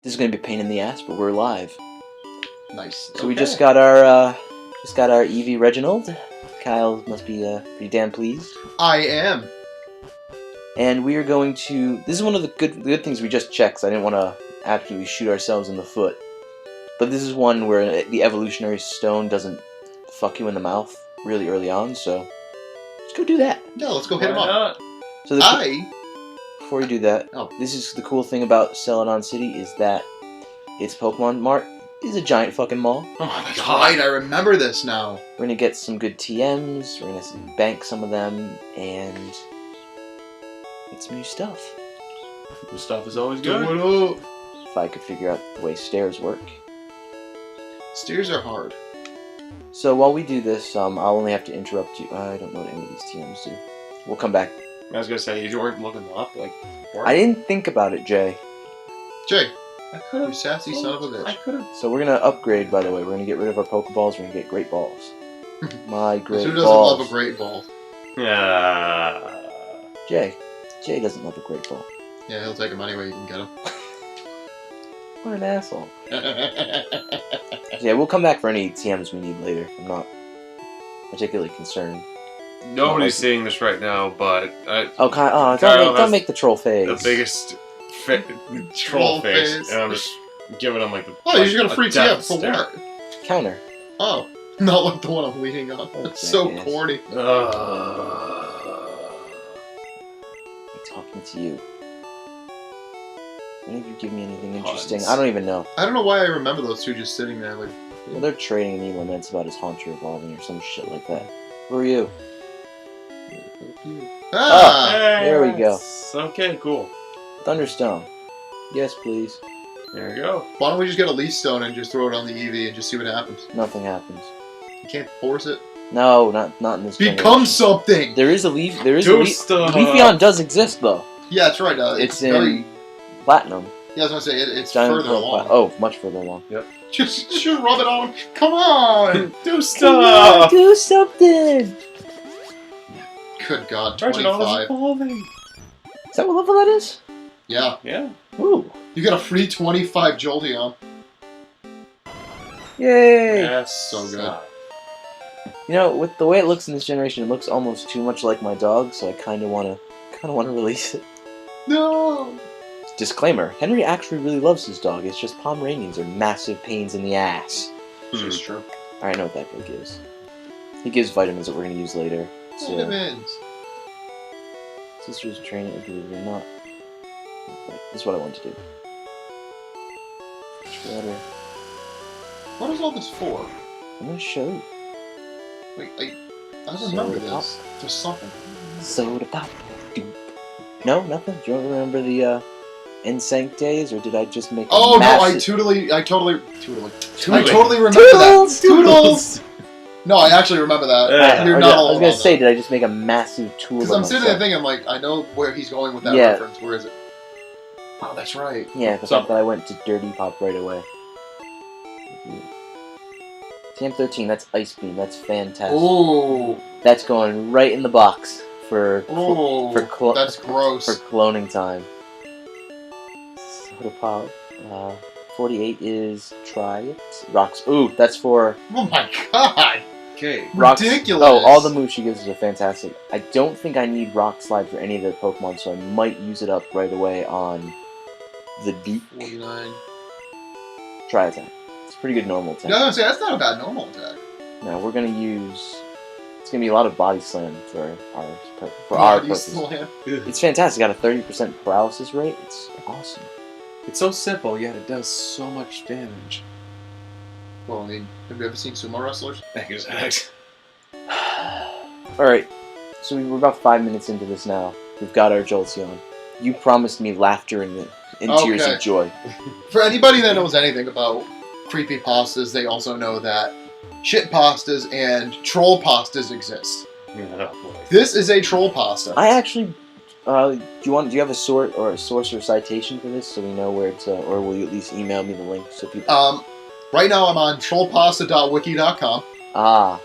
This is gonna be a pain in the ass, but we're live. Nice. So we just got our Eevee Reginald. Kyle must be pretty damn pleased. I am. And we are going to. This is one of the good things we just checked. 'Cause I didn't want to absolutely shoot ourselves in the foot. But this is one where the evolutionary stone doesn't fuck you in the mouth really early on. So let's go do that. Yeah, let's go hit him up. So before you do that, this is the cool thing about Celadon City is that its Pokemon Mart is a giant fucking mall. Oh, that's right. I remember this now. We're gonna get some good TMs. We're gonna bank some of them and get some new stuff. New stuff is always good. If I could figure out the way stairs work. Stairs are hard. So while we do this, I'll only have to interrupt you. I don't know what any of these TMs do. We'll come back. I was gonna say you weren't looking them up like before. I didn't think about it, Jay. Jay, I could have. you sassy son of a bitch. I could have. So we're gonna upgrade. By the way, we're gonna get rid of our Pokeballs. We're gonna get Great Balls. My Great Who doesn't Balls. love a great ball? Yeah. Jay doesn't love a Great Ball. Yeah, he'll take him anyway you can get him. What an asshole. Yeah, we'll come back for any TMs we need later. I'm not particularly concerned. Nobody's seeing this right now, but don't make the troll face. the biggest troll face, and I'm just giving him like the. Oh, you just got a free TM for stare. what? Counter. Oh, not like the one I'm leaning on. That's so jackass. corny. I'm talking to you. When did you give me anything interesting? I don't even know. I don't know why I remember those two just sitting there like. Well, they're trading me laments about his Haunter evolving or some shit like that. Who are you? Ah! There we go. Okay, cool. Thunderstone. Yes, please. There we go. Why don't we just get a leaf stone and just throw it on the Eevee and just see what happens? Nothing happens. You can't force it. No, not in this. Become generation. something. There is a leaf. There is Do a leaf. stuff. Leafeon does exist though. Yeah, that's right. It's very. in Platinum. Yeah, I was gonna say it's Giant further Pearl along. Oh, much further along. Yep. Just rub it on. Come on. Do stuff. Do something. Good God, Reginald is 25. evolving. Is that what level that is? Yeah, Yeah. Ooh. you got a free 25 Jolteon. Yay. Yes. So good. You know, with the way it looks in this generation, it looks almost too much like my dog, so I kind of want to release it. No. Disclaimer: Henry actually really loves his dog. It's just Pomeranians are massive pains in the ass. This is true. I know what that guy gives. He gives vitamins that we're going to use later. Vitamins. Sister's training, believe it or not. This is what I want to do. Shredder. What is all this for? I'm going to show you. Wait, I remember Soda pop. this. There's something. Soda pop. Doop. No, nothing. Do you remember the Insync days, or did I just make? Oh no! I totally remember that. Toodles. No, I actually remember that. You're not I alone. was gonna say, did I just make a massive tool? Because I'm sitting there thinking, like, I know where he's going with that reference. Where is it? Oh, that's right. Yeah, the fact that I went to Dirty Pop right away. TM13, that's Ice Beam. That's fantastic. Ooh. That's going right in the box for that's gross. For cloning time. Soda Pop. 48 is Try It. Rocks. Ooh, that's for. Oh my God. Okay. Rocks. Ridiculous. Oh, all the moves she gives us are fantastic. I don't think I need Rock Slide for any of the Pokemon, so I might use it up right away on the Duke. 49. Try Attack. It's a pretty good normal attack. No, I was gonna say that's not a bad normal attack. Now we're gonna use. It's gonna be a lot of Body Slam for our purpose. It's fantastic. Got a 30% paralysis rate. It's awesome. It's so simple, yet it does so much damage. Well, I mean, have you ever seen sumo wrestlers? Exact. Alright, so we're about 5 minutes into this now. We've got our Jolteon. You promised me laughter and tears of joy. For anybody that knows anything about creepy pastas, they also know that shit pastas and troll pastas exist. Yeah, boy. This is a troll pasta. I actually... do you have a source or citation for this so we know where to... Or will you at least email me the link so people... Right now I'm on trollpasta.wiki.com. Ah.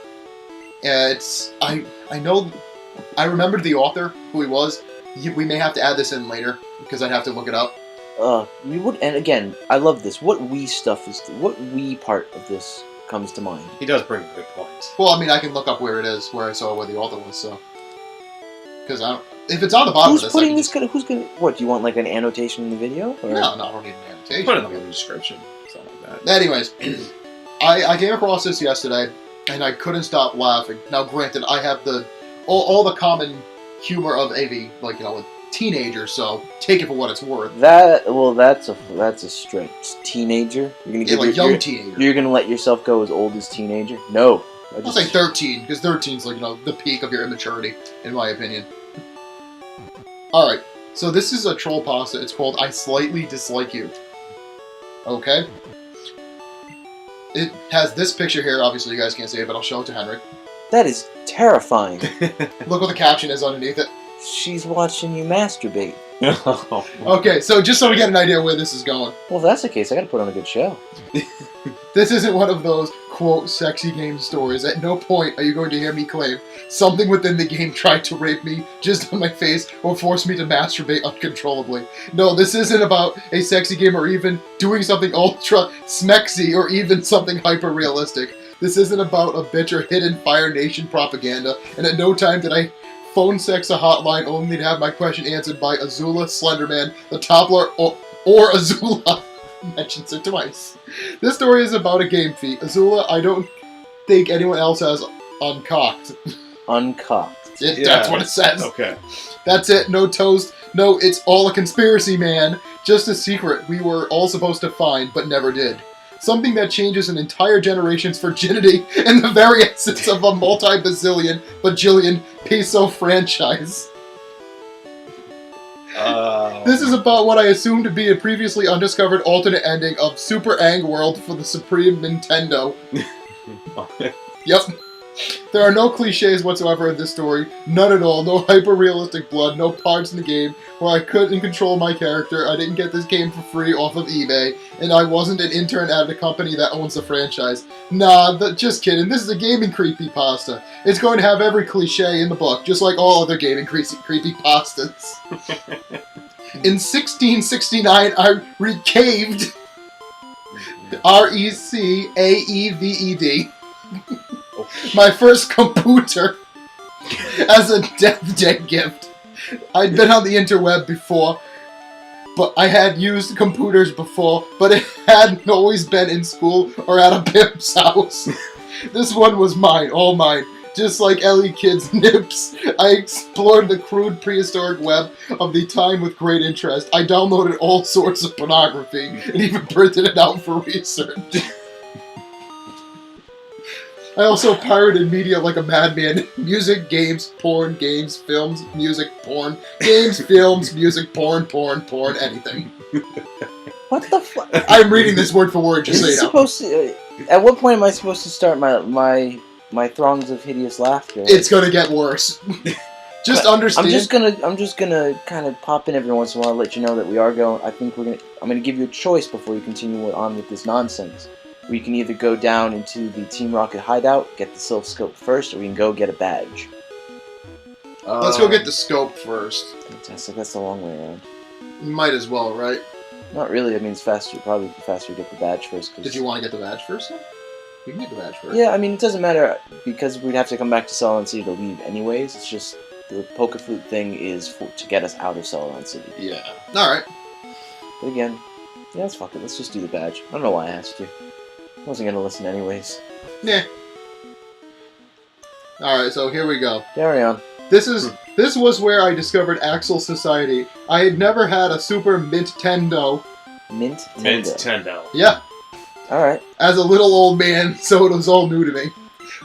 It's... I remembered the author, who he was. We may have to add this in later, because I'd have to look it up. we would, and again, I love this. What Wii part of this comes to mind? He does bring a good point. Well, I mean, I can look up where it is, where I saw where the author was, so. Because I don't. If it's on the bottom Who's of this, putting this? Who's gonna? What do you want? Like an annotation in the video? Or? No, I don't need an annotation. Put it in the description, something like that. Anyways, I came across this yesterday, and I couldn't stop laughing. Now, granted, I have all the common humor of a a teenager, so take it for what it's worth. That's a stretch. Teenager? You're gonna Young teenager. You're gonna let yourself go as old as teenager? No. I'll say 13, because 13's the peak of your immaturity, in my opinion. Alright, so this is a troll pasta. It's called I Slightly Dislike You. Okay? It has this picture here. Obviously, you guys can't see it, but I'll show it to Henrik. That is terrifying. Look what the caption is underneath it. She's watching you masturbate. Okay, so just so we get an idea where this is going. Well, if that's the case, I gotta put on a good show. This isn't one of those, quote, sexy game stories. At no point are you going to hear me claim something within the game tried to rape me just on my face or force me to masturbate uncontrollably. No, this isn't about a sexy game or even doing something ultra smexy or even something hyper-realistic. This isn't about a bitch or hidden Fire Nation propaganda, and at no time did I phone sex a hotline only to have my question answered by Azula, Slenderman, the Toppler, or Azula. Mentions it twice. This story is about a game feat. Azula, I don't think anyone else has uncocked. Uncocked. That's what it says. Okay. That's it. No toast. No, it's all a conspiracy, man. Just a secret we were all supposed to find, but never did. Something that changes an entire generation's virginity in the very essence of a bajillion peso franchise. This is about what I assume to be a previously undiscovered alternate ending of Super Ang World for the Supreme Nintendo. Yep. There are no cliches whatsoever in this story. None at all. No hyper-realistic blood. No parts in the game where I couldn't control my character. I didn't get this game for free off of eBay. And I wasn't an intern at a company that owns the franchise. Nah, just kidding. This is a gaming creepypasta. It's going to have every cliche in the book, just like all other gaming creepypastas. In 1669, I recaved RECAEVED. My first computer as a Death Day gift. I'd been on the interweb before, but I had used computers before, but it hadn't always been in school or at a pimp's house. This one was mine, all mine. Just like Ellie Kid's nips, I explored the crude prehistoric web of the time with great interest. I downloaded all sorts of pornography and even printed it out for research. I also pirated media like a madman. Music, games, porn, games, films, music, porn, games, films, music, porn, anything. What the fuck? I'm reading this word for word, just so you know. At what point am I supposed to start my throngs of hideous laughter? It's gonna get worse. Just understand. I'm just gonna kind of pop in every once in a while, let you know that we are going. I'm gonna give you a choice before you continue on with this nonsense. We can either go down into the Team Rocket hideout, get the Silph Scope first, or we can go get a badge. Let's go get the scope first. Fantastic, that's the long way around. Might as well, right? Not really, I mean it's faster, probably faster to get the badge first. Did you want to get the badge first, then? You can get the badge first. Yeah, I mean, it doesn't matter, because we'd have to come back to Celadon City to leave anyways. It's just, the Poker Flute thing is to get us out of Celadon City. Yeah. Alright. But again, yeah, let's fuck it, let's just do the badge. I don't know why I asked you. I wasn't gonna listen anyways. Nah. Alright, so here we go. Carry on. This was where I discovered Axel Society. I had never had a Super Nintendo. Nintendo. Yeah. Alright. As a little old man, so it was all new to me.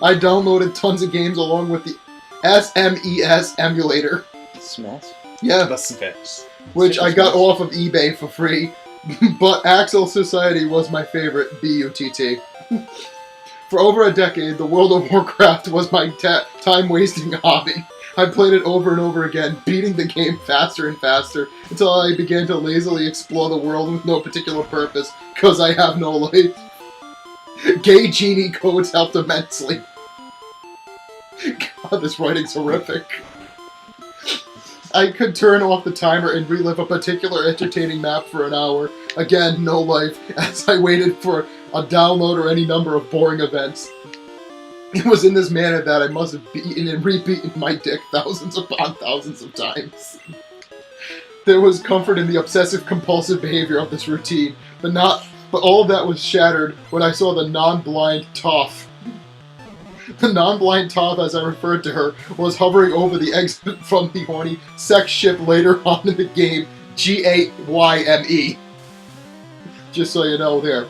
I downloaded tons of games along with the SMES emulator. Smash? Yeah. The Smash. Which I got off of eBay for free. But Axel Society was my favorite, BUTT. For over a decade, the World of Warcraft was my time-wasting hobby. I played it over and over again, beating the game faster and faster, until I began to lazily explore the world with no particular purpose, because I have no life. Gay genie codes helped immensely. God, this writing's horrific. I could turn off the timer and relive a particular entertaining map for an hour. Again, no life, as I waited for a download or any number of boring events. It was in this manner that I must have beaten and rebeaten my dick thousands upon thousands of times. There was comfort in the obsessive-compulsive behavior of this routine, but all of that was shattered when I saw the non-blind Toph. The non-blind Toph, as I referred to her, was hovering over the exit from the horny sex ship later on in the game, G-A-Y-M-E. Just so you know there.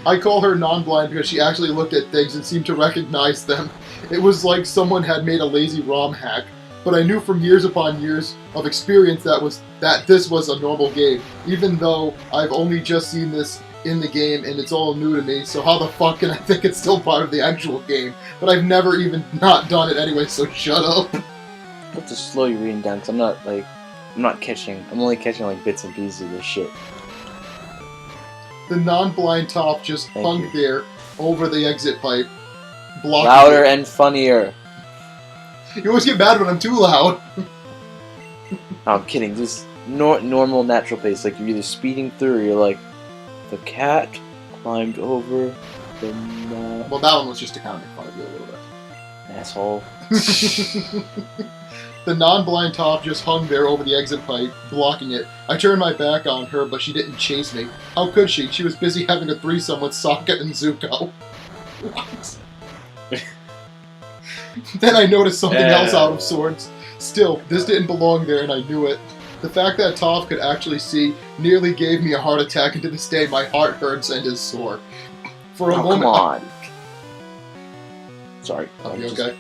I call her non-blind because she actually looked at things and seemed to recognize them. It was like someone had made a lazy ROM hack, but I knew from years upon years of experience that this was a normal game, even though I've only just seen this in the game and it's all new to me, so how the fuck can I think it's still part of the actual game? But I've never even not done it anyway, so shut up. I have to slow your reading down, because I'm only catching like bits and pieces of this shit. The non-blind Toph just hung there over the exit pipe, blocking Louder it. and funnier. You always get mad when I'm too loud. No, I'm kidding. Just normal, natural pace. Like you're either speeding through, or you're like, the cat climbed over the map. Well, that one was just to kind of make fun of you a little bit. Asshole. The non-blind Toph just hung there over the exit pipe, blocking it. I turned my back on her, but she didn't chase me. How could she? She was busy having a threesome with Sokka and Zuko. What? Then I noticed something else out of sorts. Still, this didn't belong there, and I knew it. The fact that Toph could actually see nearly gave me a heart attack, and to this day my heart hurts and is sore. For a moment, come on. Sorry. Are you okay?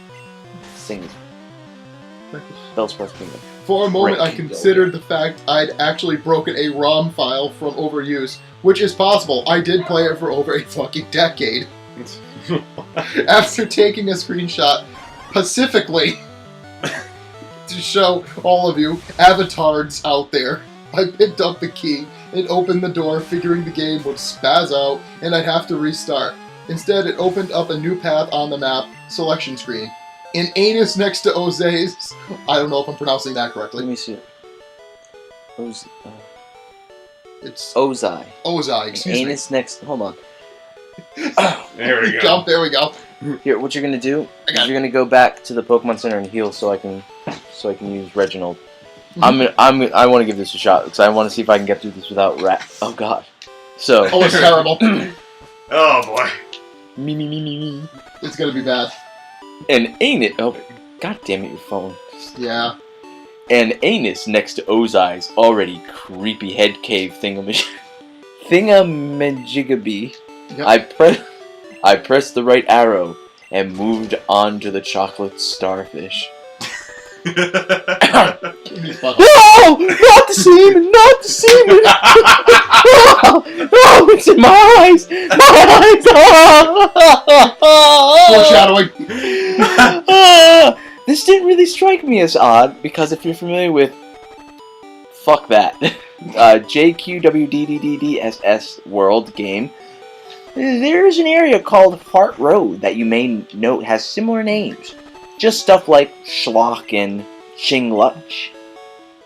Sing. Bellsprout's Kingdom. For a moment, I considered the fact I'd actually broken a ROM file from overuse, which is possible. I did play it for over a fucking decade. After taking a screenshot pacifically to show all of you avatars out there, I picked up the key and opened the door, figuring the game would spaz out and I'd have to restart. Instead, it opened up a new path on the map selection screen. An anus next to Oze's. I don't know if I'm pronouncing that correctly. Let me see it. It's Ozai. Ozai, excuse me. Anus next. Hold on. There we go. There we go. Here, what you're gonna do is you're gonna go back to the Pokemon Center and heal, so I can use Reginald. Mm-hmm. I want to give this a shot because I want to see if I can get through this without Oh God. So. Oh, it's terrible. Oh boy. Me. It's gonna be bad. An anus. Oh, God damn it, your phone. Yeah. An anus next to Ozai's already creepy head cave thingamajigabee. Yep. I pressed the right arrow and moved on to the chocolate starfish. No! Not the semen! Not the semen! Oh, it's in my eyes! Foreshadowing. This didn't really strike me as odd, because if you're familiar with... Fuck that. JQWDDDDSS World game, there's an area called Fart Road that you may note has similar names. Just stuff like Schlock and Chinglutch.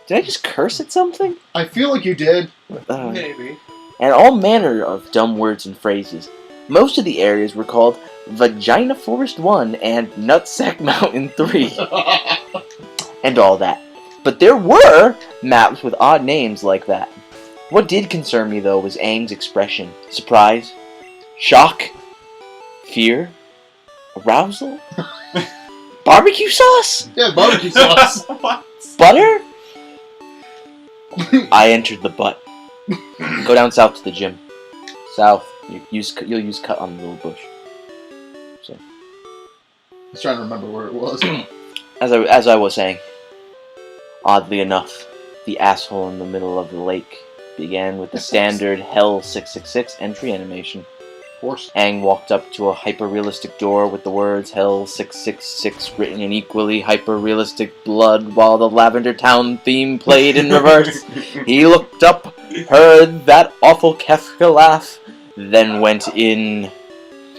Did I just curse at something? I feel like you did. Maybe. And all manner of dumb words and phrases. Most of the areas were called Vagina Forest 1 and Nutsack Mountain 3. And all that. But there were maps with odd names like that. What did concern me, though, was Aang's expression. Surprise? Shock? Fear? Arousal? Barbecue sauce? Yeah, barbecue sauce. Butter? I entered the butt. Go down south to the gym. South. You'll use cut on the little bush. So. I was trying to remember where it was. As I was saying, oddly enough, the asshole in the middle of the lake began with the standard Hell 666 entry animation. Of course. Aang walked up to a hyper-realistic door with the words Hell 666 written in equally hyper-realistic blood while the Lavender Town theme played in reverse. He looked up, heard that awful Kefka laugh, then went in.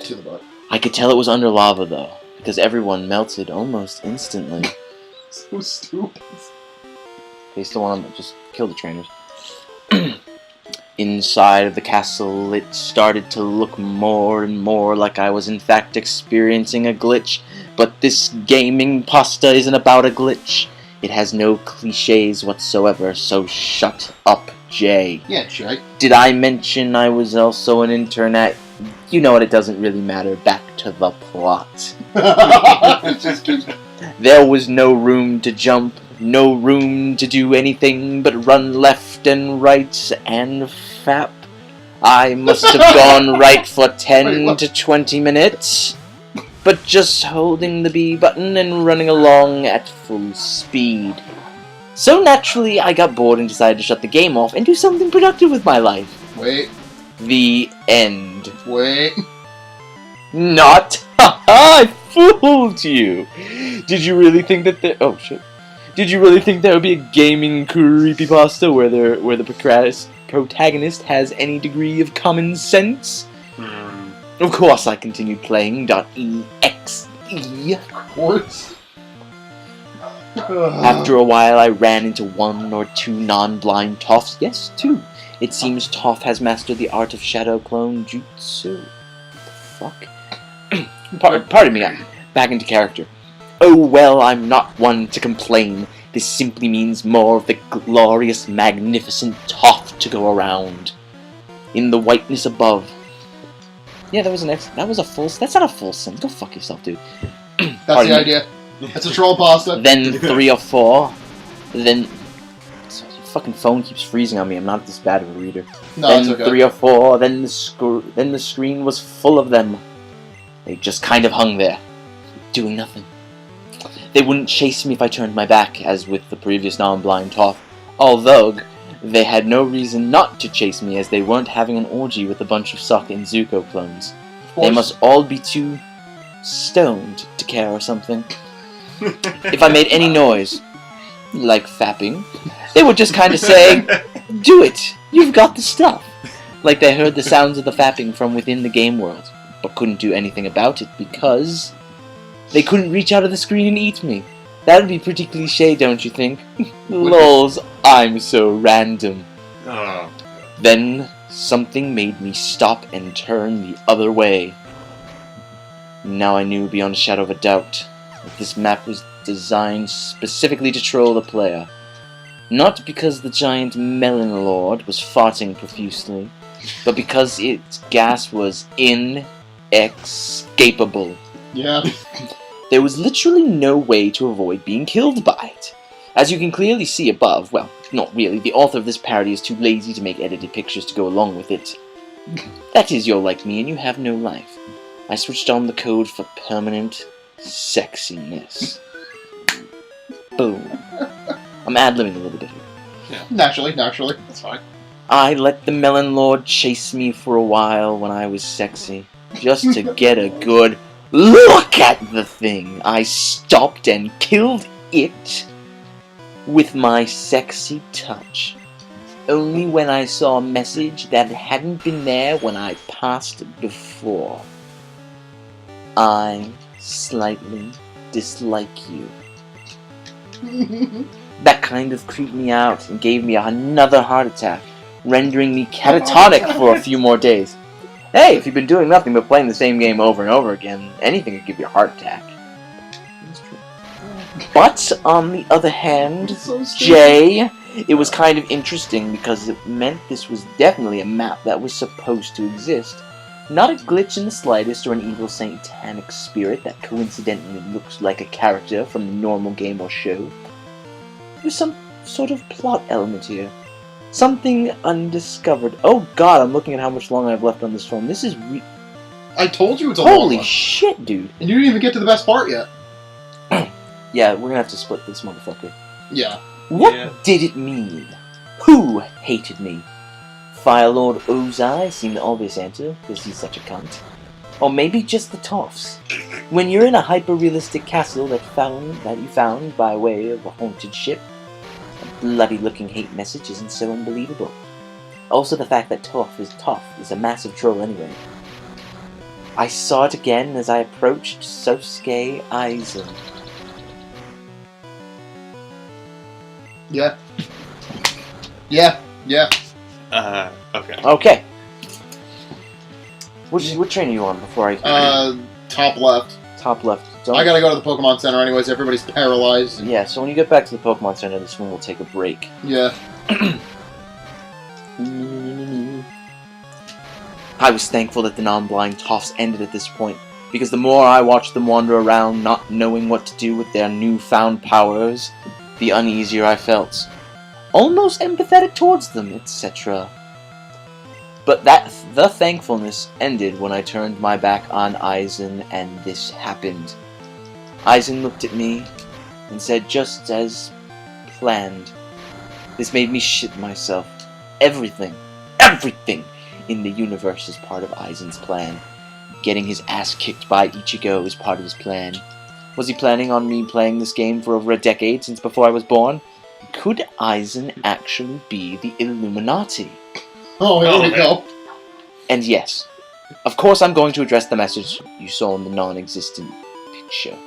To the butt. I could tell it was under lava, though, because everyone melted almost instantly. So stupid. They still want to just kill the trainers. Inside of the castle, it started to look more and more like I was in fact experiencing a glitch. But this gaming pasta isn't about a glitch. It has no cliches whatsoever, so shut up, Jay. Yeah, Jay. Did I mention I was also an intern at... You know what, it doesn't really matter. Back to the plot. Just keeps... There was no room to jump, no room to do anything but run left and right and fap. I must have gone right for 10 to 20 minutes, but just holding the B button and running along at full speed. So naturally, I got bored and decided to shut the game off and do something productive with my life. Wait. The end. Wait. Not. I fooled you. Did you really think that there... Oh, shit. Did you really think there would be a gaming creepypasta where the protagonist has any degree of common sense? Of course I continued playing .exe. Of course. After a while I ran into one or two non-blind Toffs. Yes, two. It seems Toph has mastered the art of shadow clone jutsu. What the fuck? Pardon me, I'm back into character. Oh well, I'm not one to complain. This simply means more of the glorious, magnificent Toph to go around. In the whiteness above. Yeah, that's not a full sentence. Go fuck yourself, dude. That's the idea. That's a troll pasta. Then 3 or 4. Then... Your fucking phone keeps freezing on me. I'm not this bad of a reader. No, then it's okay. 3 or 4. Then the screen was full of them. They just kind of hung there, doing nothing. They wouldn't chase me if I turned my back, as with the previous non-blind Toph. Although, they had no reason not to chase me, as they weren't having an orgy with a bunch of Sokka and Zuko clones. They must all be too stoned to care or something. If I made any noise, like fapping, they would just kind of say, "Do it! You've got the stuff!" Like they heard the sounds of the fapping from within the game world, but couldn't do anything about it because they couldn't reach out of the screen and eat me. That would be pretty cliche, don't you think? Lols, I'm so random. Oh. Then something made me stop and turn the other way. Now I knew beyond a shadow of a doubt that this map was designed specifically to troll the player. Not because the giant melon lord was farting profusely, but because its gas was inescapable. Yeah. There was literally no way to avoid being killed by it. As you can clearly see above, well, not really, the author of this parody is too lazy to make edited pictures to go along with it. That is, you're like me and you have no life. I switched on the code for permanent sexiness. Boom. I'm ad-libbing a little bit here. Yeah. Naturally. That's fine. I let the melon lord chase me for a while when I was sexy, just to get a good look at the thing. I stopped and killed it with my sexy touch. Only when I saw a message that hadn't been there when I passed before. I slightly dislike you. That kind of creeped me out and gave me another heart attack, rendering me catatonic for a few more days. Hey, if you've been doing nothing but playing the same game over and over again, anything could give you a heart attack. That's true. But, on the other hand, Jay, it was kind of interesting because it meant this was definitely a map that was supposed to exist. Not a glitch in the slightest or an evil satanic spirit that coincidentally looks like a character from the normal game or show. There's some sort of plot element here. Something undiscovered. Oh god, I'm looking at how much longer I've left on this phone. This is I told you it's a long holy one. shit, dude. And you didn't even get to the best part yet. Yeah, we're gonna have to split this motherfucker. Yeah. What did it mean? Who hated me? Fire Lord Ozai seemed the obvious answer, because he's such a cunt. Or maybe just the Toffs. When you're in a hyper-realistic castle that you found by way of a haunted ship, a bloody-looking hate message isn't so unbelievable. Also the fact that Toph is a massive troll anyway. I saw it again as I approached Sosuke Aizen. Yeah. Yeah, yeah. Okay. Okay. What train are you on before I... Top left. Top left. Don't... I gotta go to the Pokemon Center anyways. Everybody's paralyzed. Yeah, so when you get back to the Pokemon Center, this one will take a break. Yeah. I was thankful that the non-blind toss ended at this point, because the more I watched them wander around, not knowing what to do with their newfound powers, the uneasier I felt. Almost empathetic towards them, etc. But the thankfulness ended when I turned my back on Aizen and this happened. Aizen looked at me and said just as planned. This made me shit myself. Everything in the universe is part of Aizen's plan. Getting his ass kicked by Ichigo is part of his plan. Was he planning on me playing this game for over a decade since before I was born? Could Aizen actually be the Illuminati? Oh, here we go. And yes, of course I'm going to address the message you saw in the non-existent picture.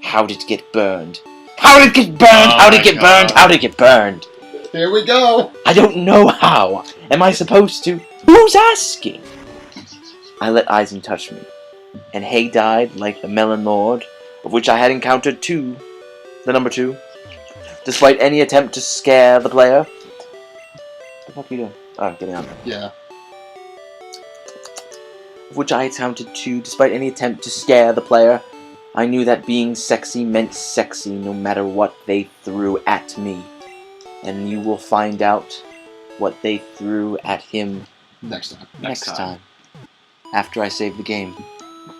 How did it get burned? How did it get burned? How did it get burned? How did it get burned? Here we go. I don't know how. Am I supposed to? Who's asking? I let Aizen touch me, and Hay died like the Melon Lord, of which I had encountered two. The number 2. Despite any attempt to scare the player. What the fuck are you doing? Oh, getting on there. Yeah. Which I attempted to, despite any attempt to scare the player. I knew that being sexy meant sexy no matter what they threw at me. And you will find out what they threw at him Next time. next time. After I save the game.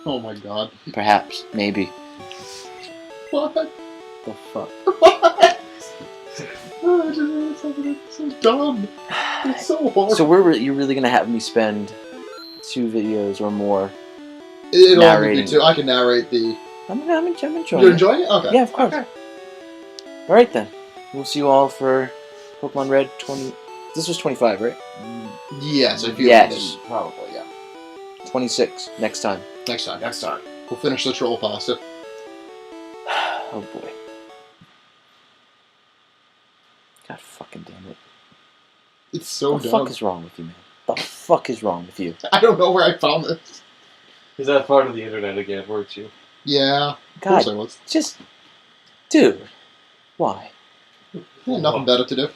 Oh my god. Perhaps. Maybe. What? The fuck? What? Oh, I just realized something that's so dumb. It's so horrible. So you're really gonna have me spend 2 videos or more It'll only narrating. be 2. I can narrate the... I'm enjoying You're it. enjoying it? Okay. Yeah, of course. Okay. Alright then. We'll see you all for Pokemon Red 20... This was 25, right? Yes, I feel Yes. like probably, yeah. 26. Next time. Next time. Next time. We'll finish the troll pasta. Oh boy. God fucking damn it. It's so What the dumb. fuck is wrong with you, man? The fuck is wrong with you? I don't know where I found this. Is that part of the internet again, weren't you? Yeah. Of course I God, was. just... Dude. Why? Yeah, nothing better to do.